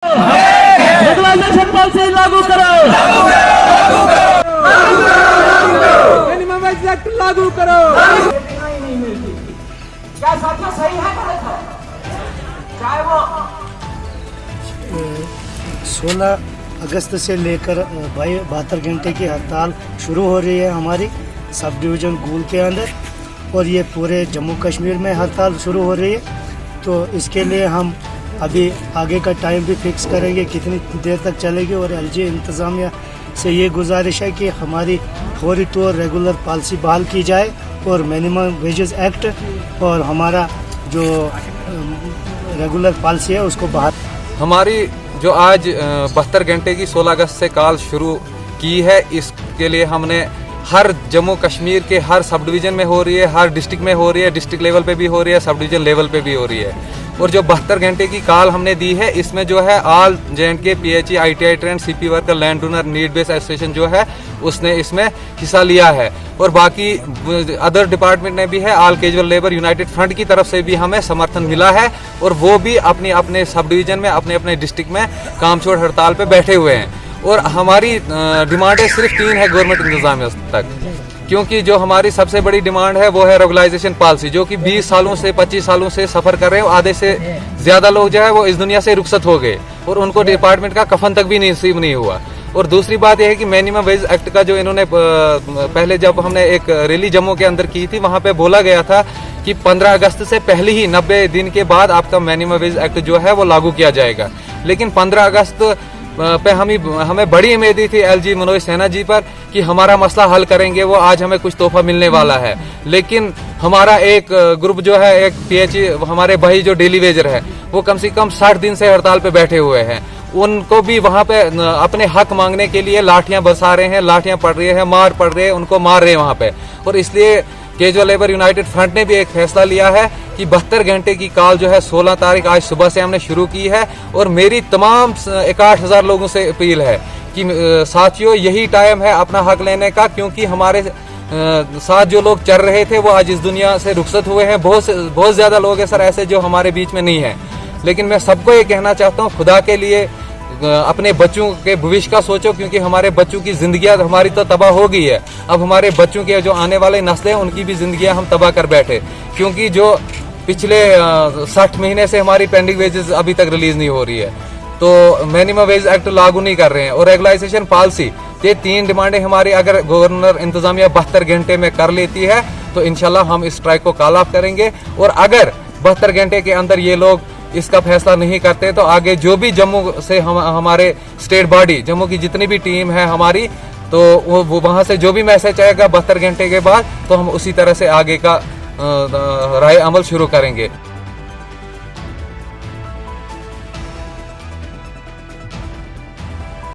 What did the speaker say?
Regularisation policy लागू करो, minimum wage act लागू करो। नहीं मिलती। क्या साथियों सही है गलत है? चाहे वो 16 अगस्त से लेकर 72 घंटे की हड़ताल शुरू हो रही है हमारी सब डिवीज़न गूल के अंदर, और ये पूरे जम्मू कश्मीर में हड़ताल शुरू हो रही है। तो इसके लिए हम अभी आगे का टाइम भी फिक्स करेंगे कितनी देर तक चलेगी, और एलजी इंतज़ामिया से ये गुजारिश है कि हमारी फौरी तौर रेगुलर पॉलिसी बहाल की जाए और मिनिमम वेजेस एक्ट और हमारा जो रेगुलर पॉलिसी है उसको बहाल। हमारी जो आज 72 घंटे की 16 अगस्त से कॉल शुरू की है, इसके लिए हमने हर जम्मू कश्मीर के हर सब डिवीज़न में हो रही है, हर डिस्ट्रिक्ट में हो रही है, डिस्ट्रिक्ट लेवल पे भी हो रही है, सब डिवीज़न लेवल पे भी हो रही है। और जो 72 घंटे की कॉल हमने दी है, इसमें जो है all JNK PHE ITI trend CP worker land owner need based association जो है उसने इसमें हिस्सा लिया है, और बाकी अदर डिपार्टमेंट ने भी है। All casual labour United front की तरफ से भी हमें समर्थन मिला है, और वो भी अपने अपने सब डिवीज़न में अपने अपने डिस्ट्रिक्ट में काम छोड़ हड़ताल पे बैठे हुए हैं। और हमारी डिमांडें सिर्फ 3 है गवर्नमेंट इंतजामिया तक, क्योंकि जो हमारी सबसे बड़ी डिमांड है वो है रेगुलाइजेशन पॉलिसी, जो कि 20 सालों से 25 सालों से सफ़र कर रहे हैं। आधे से ज़्यादा लोग जो है वो इस दुनिया से रुखसत हो गए और उनको डिपार्टमेंट का कफन तक भी नसीब नहीं हुआ। और दूसरी बात यह है कि मिनिमम वेज एक्ट का जो इन्होंने पहले जब हमने एक रैली जम्मू के अंदर की थी, वहाँ पे बोला गया था कि 15 अगस्त से पहले ही 90 दिन के बाद आपका मिनिमम वेज एक्ट जो है वो लागू किया जाएगा। लेकिन 15 अगस्त पे हमें बड़ी उम्मीद थी LG मनोज सिन्हा जी पर कि हमारा मसला हल करेंगे, वो आज हमें कुछ तोहफा मिलने वाला है। लेकिन हमारा एक ग्रुप जो है, एक PHE हमारे भाई जो डेली वेजर है, वो कम से कम 60 दिन से हड़ताल पे बैठे हुए हैं। उनको भी वहाँ पे अपने हक मांगने के लिए लाठियां बरसा रहे हैं, लाठियां पड़ रही है, मार पड़ रही है, उनको मार रहे हैं वहाँ पे। और इसलिए कैजुअल लेबर यूनाइटेड फ्रंट ने भी एक फैसला लिया है कि 72 घंटे की कॉल जो है 16 तारीख आज सुबह से हमने शुरू की है। और मेरी तमाम 61,000 लोगों से अपील है कि साथियों, यही टाइम है अपना हक लेने का, क्योंकि हमारे साथ जो लोग चल रहे थे वो आज इस दुनिया से रुखसत हुए हैं। बहुत ज़्यादा लोग हैं सर ऐसे जो हमारे बीच में नहीं है। लेकिन मैं सबको ये कहना चाहता हूँ, खुदा के लिए अपने बच्चों के भविष्य का सोचो, क्योंकि हमारे बच्चों की जिंदगियां हमारी तो तबाह हो गई है। अब हमारे बच्चों के जो आने वाले नस्लें हैं उनकी भी जिंदगियां हम तबाह कर बैठे, क्योंकि जो पिछले 60 महीने से हमारी पेंडिंग वेजेस अभी तक रिलीज नहीं हो रही है। तो मिनिमम वेज एक्ट लागू नहीं कर रहे हैं, और रेगुलाइजेशन पॉलिसी, ये 3 डिमांडें हमारी अगर गवर्नर इंतजामिया 72 घंटे में कर लेती है तो इंशाल्लाह हम इस स्ट्राइक को कॉल ऑफ करेंगे। और अगर 72 घंटे के अंदर ये लोग इसका फैसला नहीं करते तो आगे जो भी जम्मू से हमारे स्टेट बॉडी, जम्मू की जितनी भी टीम है हमारी, तो वो वहां से जो भी मैसेज आएगा 72 घंटे के बाद, तो हम उसी तरह से आगे का राय अमल शुरू करेंगे।